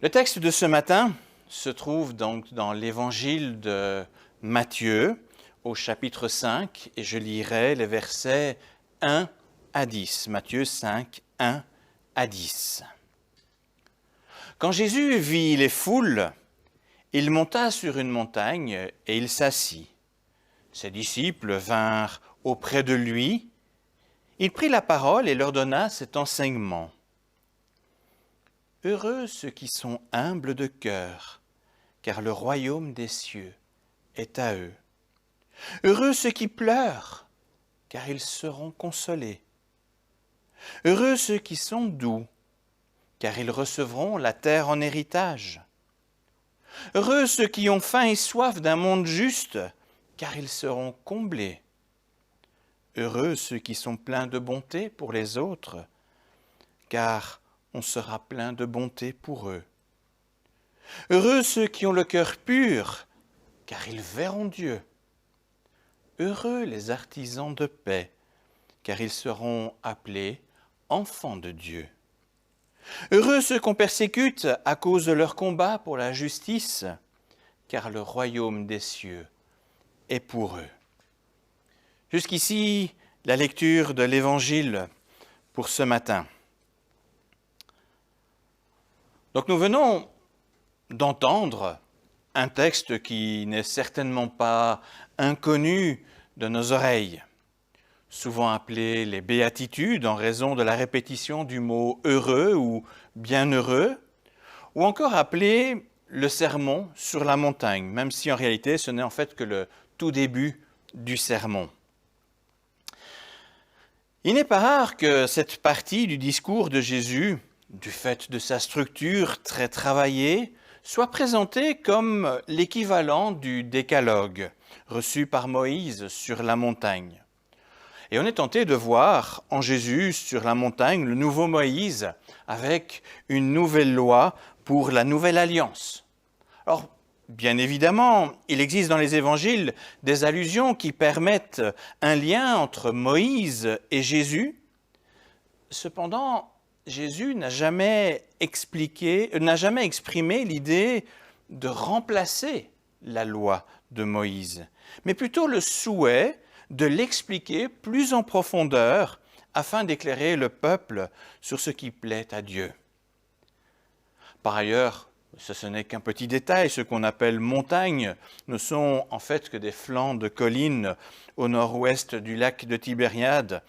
Le texte de ce matin se trouve donc dans l'évangile de Matthieu au chapitre 5 et je lirai les versets 1 à 10. Matthieu 5, 1 à 10. Quand Jésus vit les foules, il monta sur une montagne et il s'assit. Ses disciples vinrent auprès de lui. Il prit la parole et leur donna cet enseignement. Heureux ceux qui sont humbles de cœur, car le royaume des cieux est à eux. Heureux ceux qui pleurent, car ils seront consolés. Heureux ceux qui sont doux, car ils recevront la terre en héritage. Heureux ceux qui ont faim et soif d'un monde juste, car ils seront comblés. Heureux ceux qui sont pleins de bonté pour les autres, car on sera plein de bonté pour eux. Heureux ceux qui ont le cœur pur, car ils verront Dieu. Heureux les artisans de paix, car ils seront appelés enfants de Dieu. Heureux ceux qu'on persécute à cause de leur combat pour la justice, car le royaume des cieux est pour eux. Jusqu'ici, la lecture de l'Évangile pour ce matin. Donc nous venons d'entendre un texte qui n'est certainement pas inconnu de nos oreilles, souvent appelé les béatitudes en raison de la répétition du mot heureux ou bienheureux, ou encore appelé le sermon sur la montagne, même si en réalité ce n'est en fait que le tout début du sermon. Il n'est pas rare que cette partie du discours de Jésus, du fait de sa structure très travaillée, soit présentée comme l'équivalent du décalogue reçu par Moïse sur la montagne. Et on est tenté de voir en Jésus sur la montagne le nouveau Moïse avec une nouvelle loi pour la nouvelle alliance. Alors, bien évidemment, il existe dans les évangiles des allusions qui permettent un lien entre Moïse et Jésus. Cependant, Jésus n'a jamais exprimé l'idée de remplacer la loi de Moïse, mais plutôt le souhait de l'expliquer plus en profondeur afin d'éclairer le peuple sur ce qui plaît à Dieu. Par ailleurs, ce n'est qu'un petit détail, ce qu'on appelle montagnes ne sont en fait que des flancs de collines au nord-ouest du lac de Tibériade.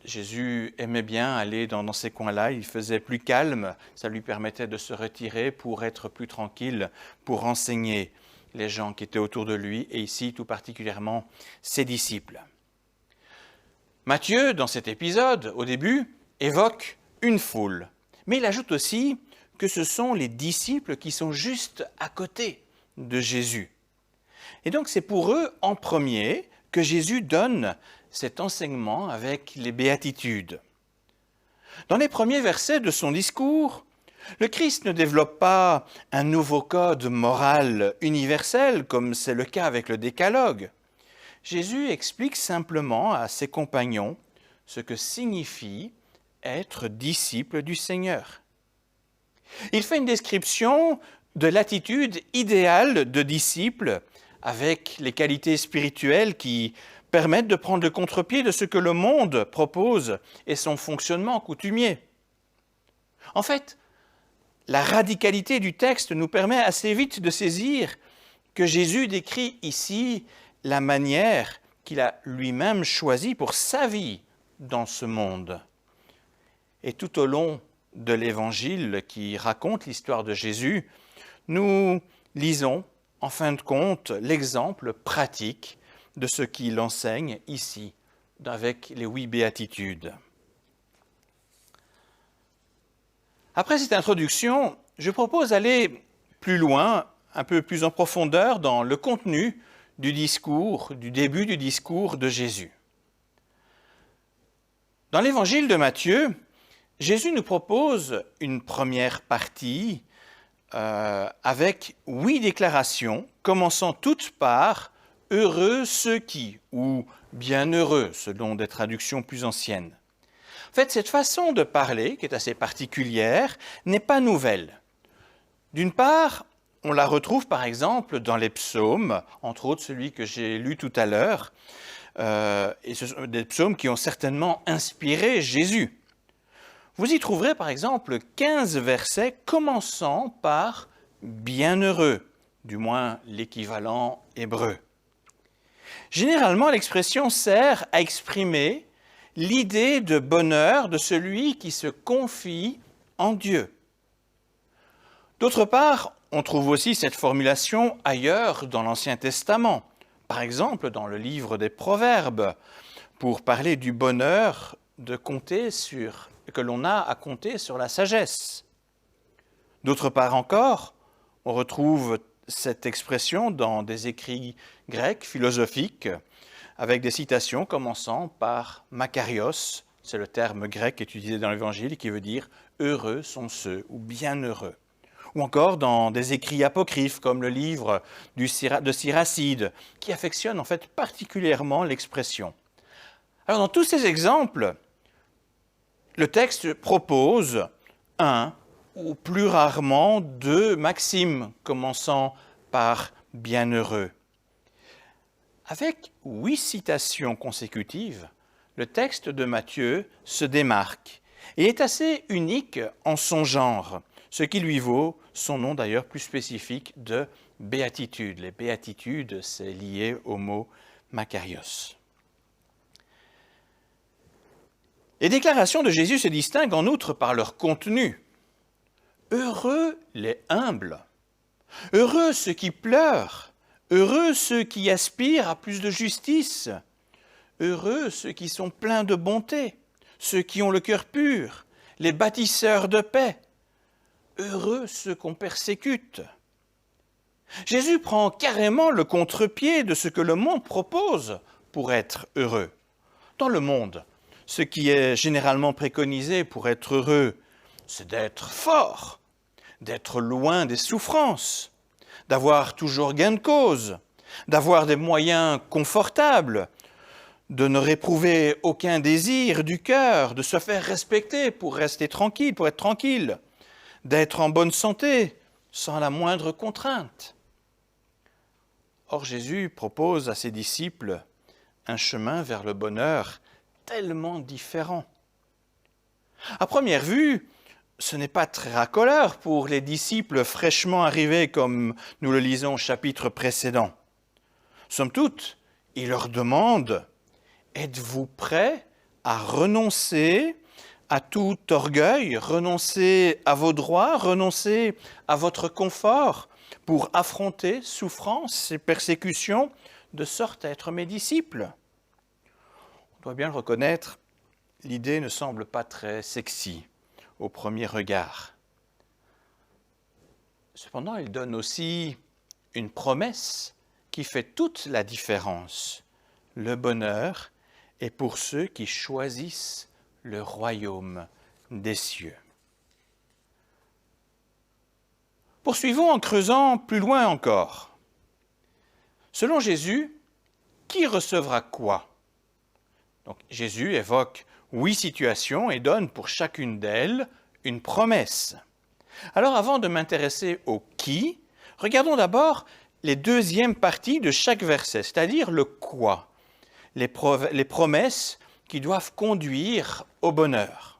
Jésus aimait bien aller dans ces coins-là, il faisait plus calme, ça lui permettait de se retirer pour être plus tranquille, pour enseigner les gens qui étaient autour de lui, et ici tout particulièrement ses disciples. Matthieu, dans cet épisode, au début, évoque une foule, mais il ajoute aussi que ce sont les disciples qui sont juste à côté de Jésus. Et donc c'est pour eux en premier que Jésus donne cet enseignement avec les béatitudes. Dans les premiers versets de son discours, le Christ ne développe pas un nouveau code moral universel comme c'est le cas avec le décalogue. Jésus explique simplement à ses compagnons ce que signifie être disciple du Seigneur. Il fait une description de l'attitude idéale de disciple avec les qualités spirituelles qui permettent de prendre le contre-pied de ce que le monde propose et son fonctionnement coutumier. En fait, la radicalité du texte nous permet assez vite de saisir que Jésus décrit ici la manière qu'il a lui-même choisie pour sa vie dans ce monde. Et tout au long de l'Évangile qui raconte l'histoire de Jésus, nous lisons en fin de compte l'exemple pratique de ce qu'il enseigne ici avec les 8 béatitudes. Après cette introduction, je propose d'aller plus loin, un peu plus en profondeur dans le contenu du discours, du début du discours de Jésus. Dans l'évangile de Matthieu, Jésus nous propose une première partie avec 8 déclarations, commençant toutes par « heureux ceux qui » ou « bienheureux » selon des traductions plus anciennes. En fait, cette façon de parler, qui est assez particulière, n'est pas nouvelle. D'une part, on la retrouve par exemple dans les psaumes, entre autres celui que j'ai lu tout à l'heure, et ce sont des psaumes qui ont certainement inspiré Jésus. Vous y trouverez par exemple 15 versets commençant par « bienheureux », du moins l'équivalent hébreu. Généralement, l'expression sert à exprimer l'idée de bonheur de celui qui se confie en Dieu. D'autre part, on trouve aussi cette formulation ailleurs dans l'Ancien Testament, par exemple dans le livre des Proverbes, pour parler du bonheur que l'on a à compter sur la sagesse. D'autre part encore, on retrouve cette expression dans des écrits grecs philosophiques, avec des citations commençant par Makarios, c'est le terme grec utilisé dans l'Évangile qui veut dire « heureux sont ceux » ou « bienheureux ». Ou encore dans des écrits apocryphes comme le livre de Siracide, qui affectionne en fait particulièrement l'expression. Alors dans tous ces exemples, le texte propose un ou plus rarement 2 maximes commençant par « bienheureux ». Avec 8 citations consécutives, le texte de Matthieu se démarque et est assez unique en son genre, ce qui lui vaut son nom d'ailleurs plus spécifique de béatitude. Les béatitudes, c'est lié au mot Makarios. Les déclarations de Jésus se distinguent en outre par leur contenu. Heureux les humbles, heureux ceux qui pleurent, heureux ceux qui aspirent à plus de justice, heureux ceux qui sont pleins de bonté, ceux qui ont le cœur pur, les bâtisseurs de paix, heureux ceux qu'on persécute. Jésus prend carrément le contre-pied de ce que le monde propose pour être heureux. Dans le monde, ce qui est généralement préconisé pour être heureux, c'est d'être fort, d'être loin des souffrances, d'avoir toujours gain de cause, d'avoir des moyens confortables, de ne réprouver aucun désir du cœur, de se faire respecter pour rester tranquille, pour être tranquille, d'être en bonne santé, sans la moindre contrainte. Or Jésus propose à ses disciples un chemin vers le bonheur tellement différent. À première vue, ce n'est pas très racoleur pour les disciples fraîchement arrivés comme nous le lisons au chapitre précédent. Somme toute, il leur demande « Êtes-vous prêts à renoncer à tout orgueil, renoncer à vos droits, renoncer à votre confort pour affronter souffrances et persécutions de sorte à être mes disciples ?» On doit bien le reconnaître, l'idée ne semble pas très sexy au premier regard. Cependant, il donne aussi une promesse qui fait toute la différence. Le bonheur est pour ceux qui choisissent le royaume des cieux. Poursuivons en creusant plus loin encore. Selon Jésus, qui recevra quoi? Donc, Jésus évoque 8 situations et donne pour chacune d'elles une promesse. Alors avant de m'intéresser au qui, regardons d'abord les deuxièmes parties de chaque verset, c'est-à-dire le quoi, les promesses qui doivent conduire au bonheur.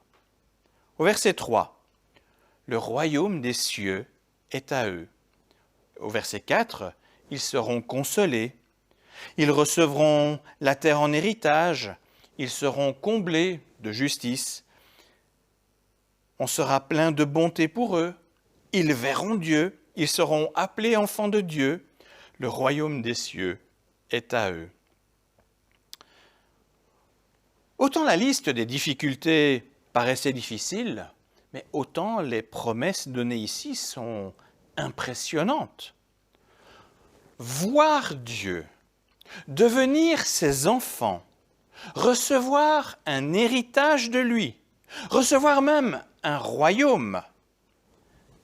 Au verset 3, le royaume des cieux est à eux. Au verset 4, ils seront consolés, ils recevront la terre en héritage, ils seront comblés de justice. On sera plein de bonté pour eux. Ils verront Dieu. Ils seront appelés enfants de Dieu. Le royaume des cieux est à eux. Autant la liste des difficultés paraissait difficile, mais autant les promesses données ici sont impressionnantes. Voir Dieu, devenir ses enfants, recevoir un héritage de lui, recevoir même un royaume.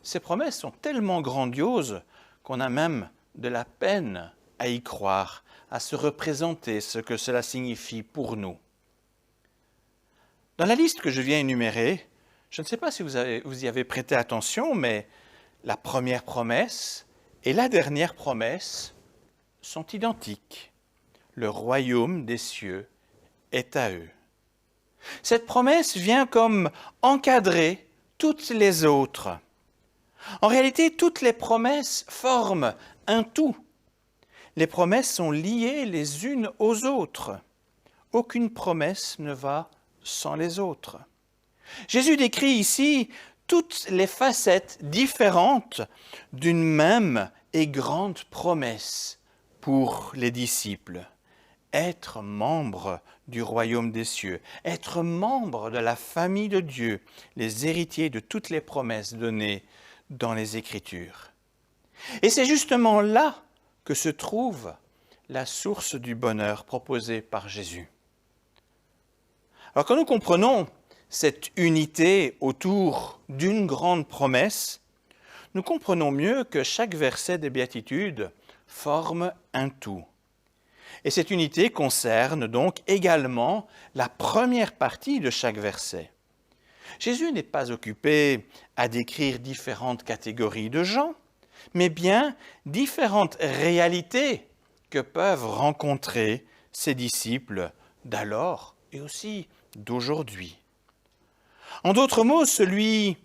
Ces promesses sont tellement grandioses qu'on a même de la peine à y croire, à se représenter ce que cela signifie pour nous. Dans la liste que je viens énumérer, je ne sais pas si vous y avez prêté attention, mais la première promesse et la dernière promesse sont identiques. Le royaume des cieux est à eux. Cette promesse vient comme encadrer toutes les autres. En réalité, toutes les promesses forment un tout. Les promesses sont liées les unes aux autres. Aucune promesse ne va sans les autres. Jésus décrit ici toutes les facettes différentes d'une même et grande promesse pour les disciples. Être membre du royaume des cieux, être membre de la famille de Dieu, les héritiers de toutes les promesses données dans les Écritures. Et c'est justement là que se trouve la source du bonheur proposée par Jésus. Alors quand nous comprenons cette unité autour d'une grande promesse, nous comprenons mieux que chaque verset des Béatitudes forme un tout. Et cette unité concerne donc également la première partie de chaque verset. Jésus n'est pas occupé à décrire différentes catégories de gens, mais bien différentes réalités que peuvent rencontrer ses disciples d'alors et aussi d'aujourd'hui. En d'autres mots, celui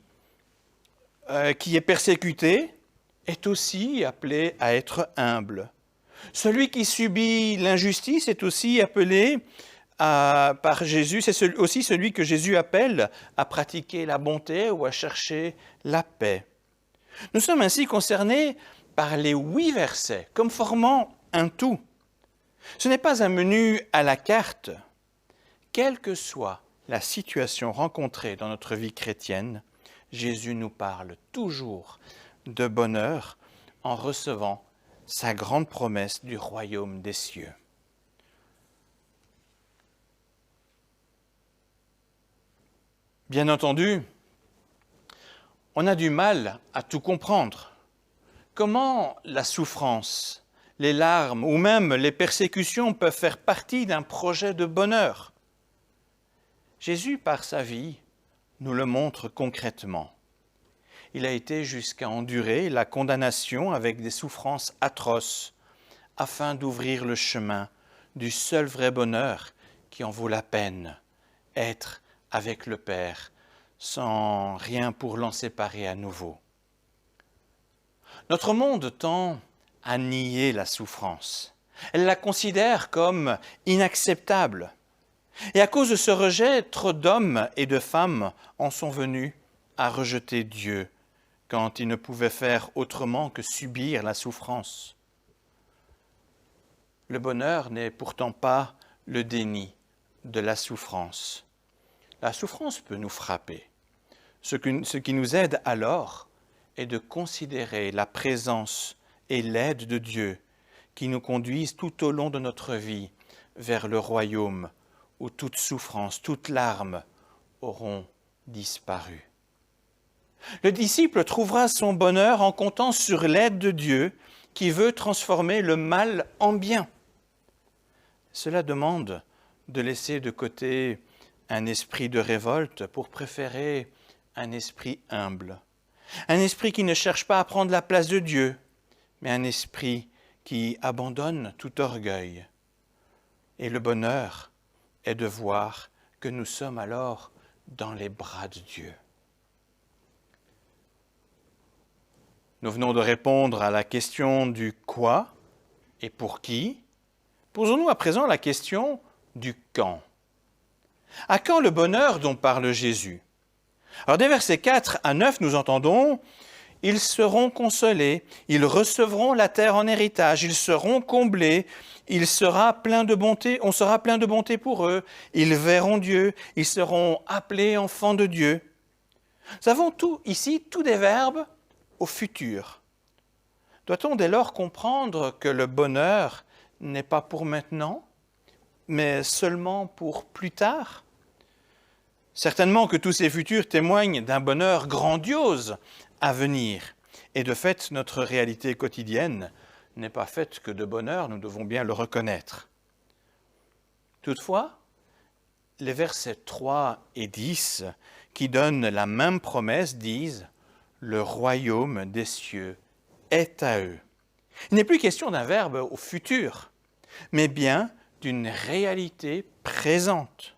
qui est persécuté est aussi appelé à être humble. Celui qui subit l'injustice est aussi appelé par Jésus, c'est aussi celui que Jésus appelle à pratiquer la bonté ou à chercher la paix. Nous sommes ainsi concernés par les 8 versets, comme formant un tout. Ce n'est pas un menu à la carte. Quelle que soit la situation rencontrée dans notre vie chrétienne, Jésus nous parle toujours de bonheur en recevant sa grande promesse du royaume des cieux. Bien entendu, on a du mal à tout comprendre. Comment la souffrance, les larmes ou même les persécutions peuvent faire partie d'un projet de bonheur? Jésus, par sa vie, nous le montre concrètement. Il a été jusqu'à endurer la condamnation avec des souffrances atroces afin d'ouvrir le chemin du seul vrai bonheur qui en vaut la peine, être avec le Père sans rien pour l'en séparer à nouveau. Notre monde tend à nier la souffrance. Elle la considère comme inacceptable. Et à cause de ce rejet, trop d'hommes et de femmes en sont venus à rejeter Dieu quand ils ne pouvaient faire autrement que subir la souffrance. Le bonheur n'est pourtant pas le déni de la souffrance. La souffrance peut nous frapper. Ce qui nous aide alors est de considérer la présence et l'aide de Dieu qui nous conduisent tout au long de notre vie vers le royaume où toute souffrance, toute larme auront disparu. Le disciple trouvera son bonheur en comptant sur l'aide de Dieu qui veut transformer le mal en bien. Cela demande de laisser de côté un esprit de révolte pour préférer un esprit humble, un esprit qui ne cherche pas à prendre la place de Dieu, mais un esprit qui abandonne tout orgueil. Et le bonheur est de voir que nous sommes alors dans les bras de Dieu. Nous venons de répondre à la question du quoi et pour qui. Posons-nous à présent la question du quand. À quand le bonheur dont parle Jésus? Alors des versets 4 à 9, nous entendons « Ils seront consolés, ils recevront la terre en héritage, ils seront comblés, on sera plein de bonté pour eux, ils verront Dieu, ils seront appelés enfants de Dieu. » Nous avons ici tous des verbes au futur. Doit-on dès lors comprendre que le bonheur n'est pas pour maintenant, mais seulement pour plus tard? Certainement que tous ces futurs témoignent d'un bonheur grandiose à venir. Et de fait, notre réalité quotidienne n'est pas faite que de bonheur, nous devons bien le reconnaître. Toutefois, les versets 3 et 10, qui donnent la même promesse, disent « le royaume des cieux est à eux. Il n'est plus question d'un verbe au futur, mais bien d'une réalité présente.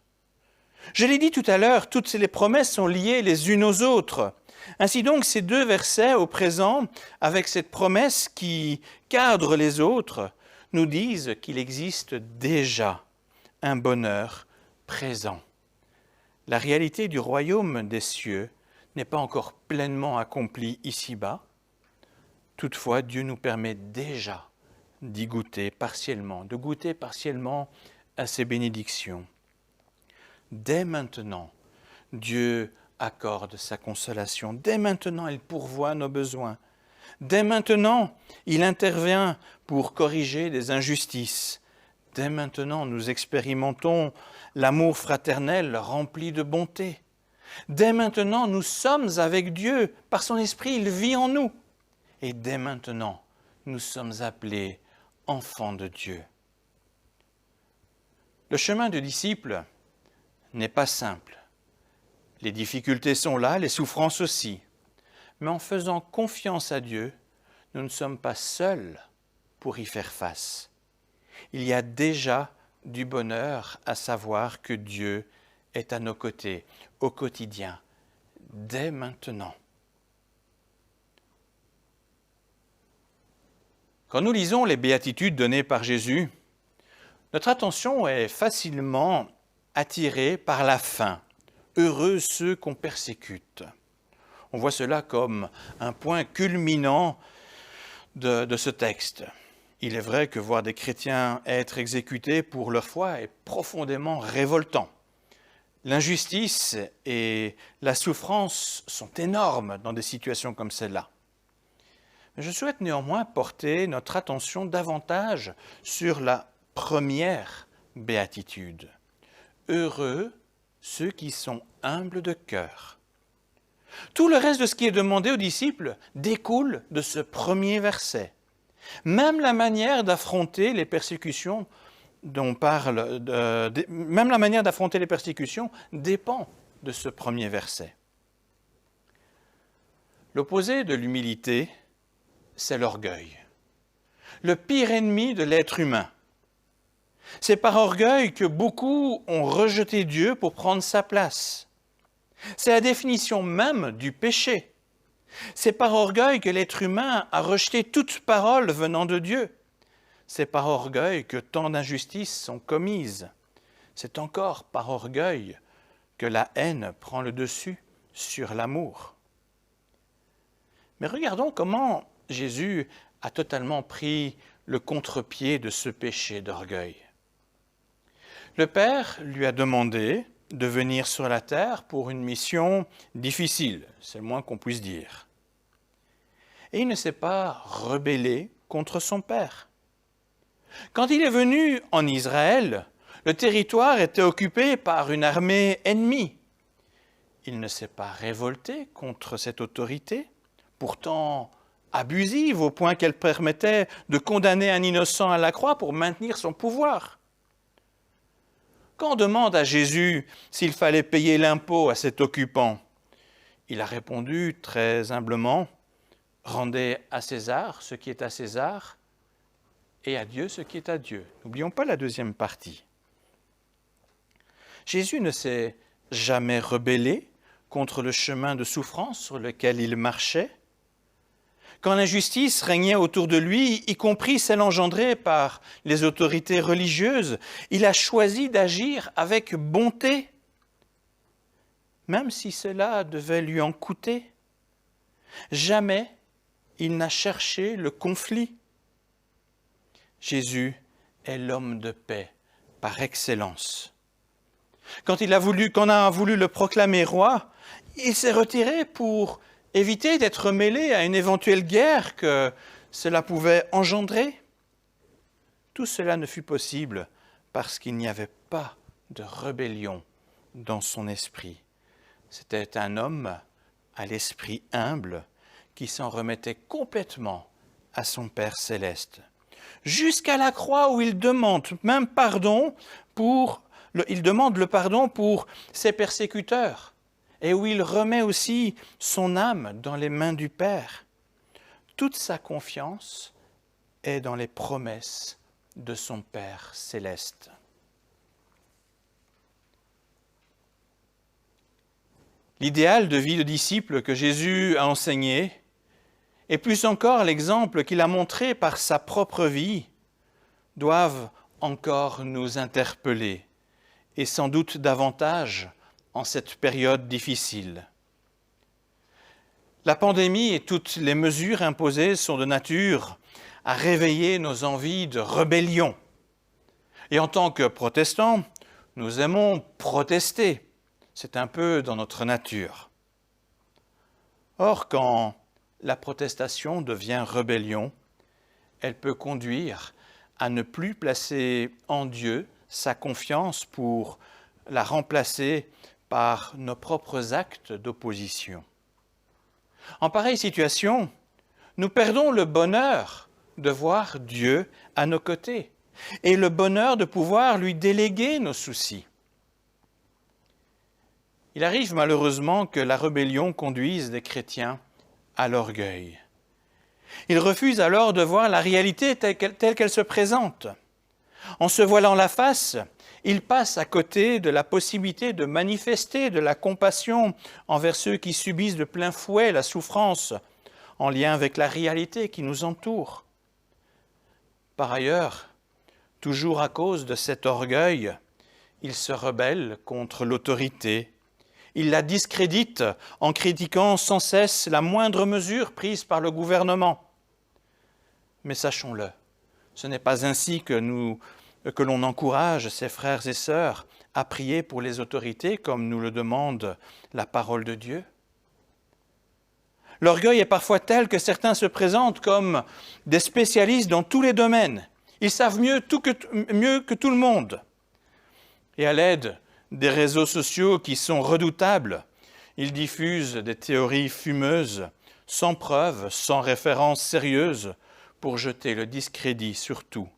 Je l'ai dit tout à l'heure, toutes les promesses sont liées les unes aux autres. Ainsi donc, ces deux versets au présent, avec cette promesse qui cadre les autres, nous disent qu'il existe déjà un bonheur présent. La réalité du royaume des cieux n'est pas encore pleinement accomplie ici-bas. Toutefois, Dieu nous permet déjà d'y goûter partiellement, de goûter partiellement à ses bénédictions. Dès maintenant, Dieu accorde sa consolation. Dès maintenant, il pourvoit nos besoins. Dès maintenant, il intervient pour corriger des injustices. Dès maintenant, nous expérimentons l'amour fraternel rempli de bonté. Dès maintenant, nous sommes avec Dieu. Par son esprit, il vit en nous. Et dès maintenant, nous sommes appelés enfants de Dieu. Le chemin de disciple n'est pas simple. Les difficultés sont là, les souffrances aussi. Mais en faisant confiance à Dieu, nous ne sommes pas seuls pour y faire face. Il y a déjà du bonheur à savoir que Dieu est à nos côtés, au quotidien, dès maintenant. Quand nous lisons les béatitudes données par Jésus, notre attention est facilement attirés par la fin. Heureux ceux qu'on persécute. On voit cela comme un point culminant de ce texte. Il est vrai que voir des chrétiens être exécutés pour leur foi est profondément révoltant. L'injustice et la souffrance sont énormes dans des situations comme celle-là. Je souhaite néanmoins porter notre attention davantage sur la première béatitude. Heureux ceux qui sont humbles de cœur. Tout le reste de ce qui est demandé aux disciples découle de ce premier verset. Même la manière d'affronter les persécutions dont même la manière d'affronter les persécutions dépend de ce premier verset. L'opposé de l'humilité, c'est l'orgueil. Le pire ennemi de l'être humain. C'est par orgueil que beaucoup ont rejeté Dieu pour prendre sa place. C'est la définition même du péché. C'est par orgueil que l'être humain a rejeté toute parole venant de Dieu. C'est par orgueil que tant d'injustices sont commises. C'est encore par orgueil que la haine prend le dessus sur l'amour. Mais regardons comment Jésus a totalement pris le contre-pied de ce péché d'orgueil. Le Père lui a demandé de venir sur la terre pour une mission difficile, c'est le moins qu'on puisse dire. Et il ne s'est pas rebellé contre son Père. Quand il est venu en Israël, le territoire était occupé par une armée ennemie. Il ne s'est pas révolté contre cette autorité, pourtant abusive au point qu'elle permettait de condamner un innocent à la croix pour maintenir son pouvoir. Quand on demande à Jésus s'il fallait payer l'impôt à cet occupant, il a répondu très humblement, « Rendez à César ce qui est à César et à Dieu ce qui est à Dieu. » N'oublions pas la deuxième partie. Jésus ne s'est jamais rebellé contre le chemin de souffrance sur lequel il marchait. Quand l'injustice régnait autour de lui, y compris celle engendrée par les autorités religieuses, il a choisi d'agir avec bonté, même si cela devait lui en coûter. Jamais il n'a cherché le conflit. Jésus est l'homme de paix par excellence. Quand on a voulu le proclamer roi, il s'est retiré pour éviter d'être mêlé à une éventuelle guerre que cela pouvait engendrer. Tout cela ne fut possible parce qu'il n'y avait pas de rébellion dans son esprit. C'était un homme à l'esprit humble qui s'en remettait complètement à son Père céleste. Jusqu'à la croix où il demande même il demande le pardon pour ses persécuteurs. et où il remet aussi son âme dans les mains du Père. Toute sa confiance est dans les promesses de son Père céleste. L'idéal de vie de disciple que Jésus a enseigné, et plus encore l'exemple qu'il a montré par sa propre vie, doivent encore nous interpeller, et sans doute davantage en cette période difficile. La pandémie et toutes les mesures imposées sont de nature à réveiller nos envies de rébellion. Et en tant que protestants, nous aimons protester. C'est un peu dans notre nature. Or, quand la protestation devient rébellion, elle peut conduire à ne plus placer en Dieu sa confiance pour la remplacer par nos propres actes d'opposition. En pareille situation, nous perdons le bonheur de voir Dieu à nos côtés et le bonheur de pouvoir lui déléguer nos soucis. Il arrive malheureusement que la rébellion conduise des chrétiens à l'orgueil. Ils refusent alors de voir la réalité telle qu'elle se présente. En se voilant la face, ils passent à côté de la possibilité de manifester de la compassion envers ceux qui subissent de plein fouet la souffrance en lien avec la réalité qui nous entoure. Par ailleurs, toujours à cause de cet orgueil, ils se rebellent contre l'autorité. Ils la discréditent en critiquant sans cesse la moindre mesure prise par le gouvernement. Mais sachons-le, ce n'est pas ainsi que l'on encourage ses frères et sœurs à prier pour les autorités comme nous le demande la parole de Dieu. L'orgueil est parfois tel que certains se présentent comme des spécialistes dans tous les domaines. Ils savent mieux que tout le monde. Et à l'aide des réseaux sociaux qui sont redoutables, ils diffusent des théories fumeuses, sans preuve, sans référence sérieuse, pour jeter le discrédit sur tout.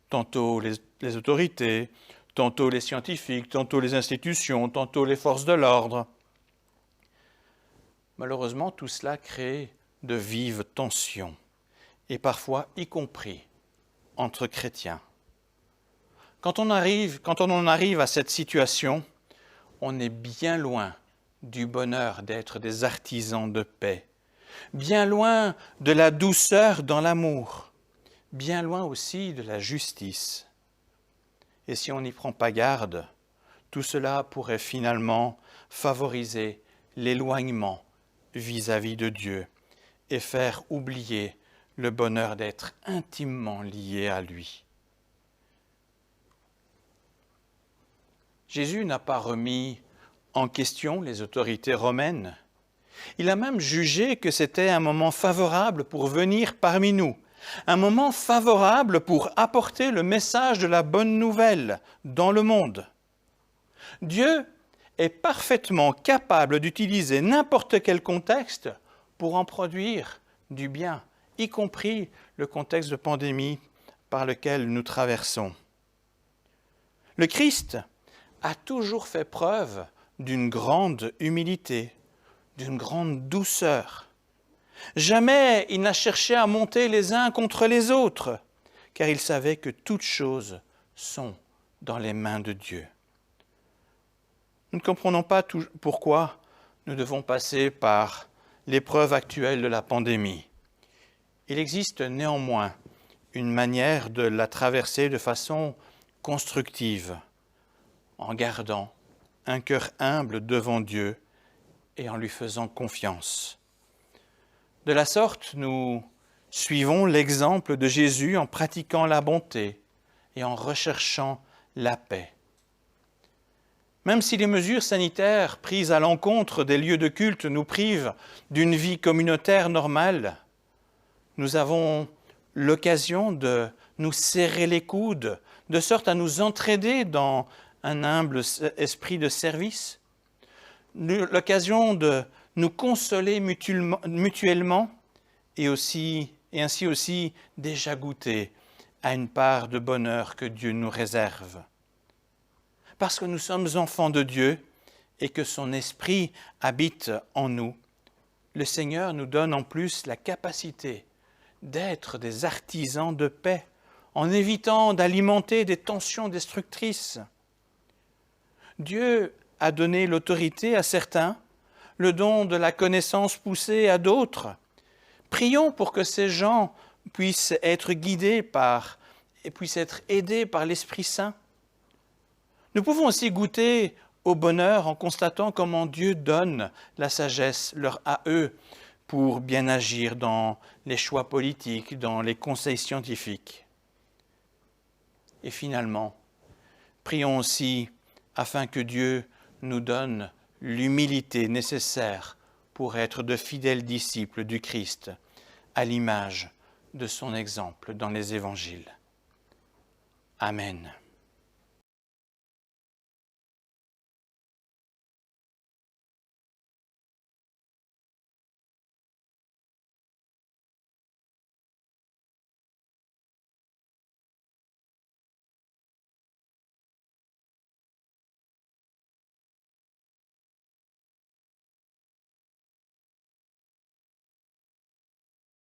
Tantôt les autorités, tantôt les scientifiques, tantôt les institutions, tantôt les forces de l'ordre. Malheureusement, tout cela crée de vives tensions, et parfois y compris entre chrétiens. Quand on en arrive à cette situation, on est bien loin du bonheur d'être des artisans de paix, bien loin de la douceur dans l'amour, bien loin aussi de la justice. Et si on n'y prend pas garde, tout cela pourrait finalement favoriser l'éloignement vis-à-vis de Dieu et faire oublier le bonheur d'être intimement lié à lui. Jésus n'a pas remis en question les autorités romaines. Il a même jugé que c'était un moment favorable pour venir parmi nous, un moment favorable pour apporter le message de la bonne nouvelle dans le monde. Dieu est parfaitement capable d'utiliser n'importe quel contexte pour en produire du bien, y compris le contexte de pandémie par lequel nous traversons. Le Christ a toujours fait preuve d'une grande humilité, d'une grande douceur. Jamais il n'a cherché à monter les uns contre les autres, car il savait que toutes choses sont dans les mains de Dieu. Nous ne comprenons pas pourquoi nous devons passer par l'épreuve actuelle de la pandémie. Il existe néanmoins une manière de la traverser de façon constructive, en gardant un cœur humble devant Dieu et en lui faisant confiance. De la sorte, nous suivons l'exemple de Jésus en pratiquant la bonté et en recherchant la paix. Même si les mesures sanitaires prises à l'encontre des lieux de culte nous privent d'une vie communautaire normale, nous avons l'occasion de nous serrer les coudes, de sorte à nous entraider dans un humble esprit de service, l'occasion de nous consoler mutuellement et ainsi aussi déjà goûter à une part de bonheur que Dieu nous réserve. Parce que nous sommes enfants de Dieu et que son esprit habite en nous, le Seigneur nous donne en plus la capacité d'être des artisans de paix, en évitant d'alimenter des tensions destructrices. Dieu a donné l'autorité à certains, le don de la connaissance poussée à d'autres. Prions pour que ces gens puissent être guidés et puissent être aidés par l'Esprit Saint. Nous pouvons aussi goûter au bonheur en constatant comment Dieu donne la sagesse à eux pour bien agir dans les choix politiques, dans les conseils scientifiques. Et finalement, prions aussi afin que Dieu nous donne l'humilité nécessaire pour être de fidèles disciples du Christ, à l'image de son exemple dans les évangiles. Amen.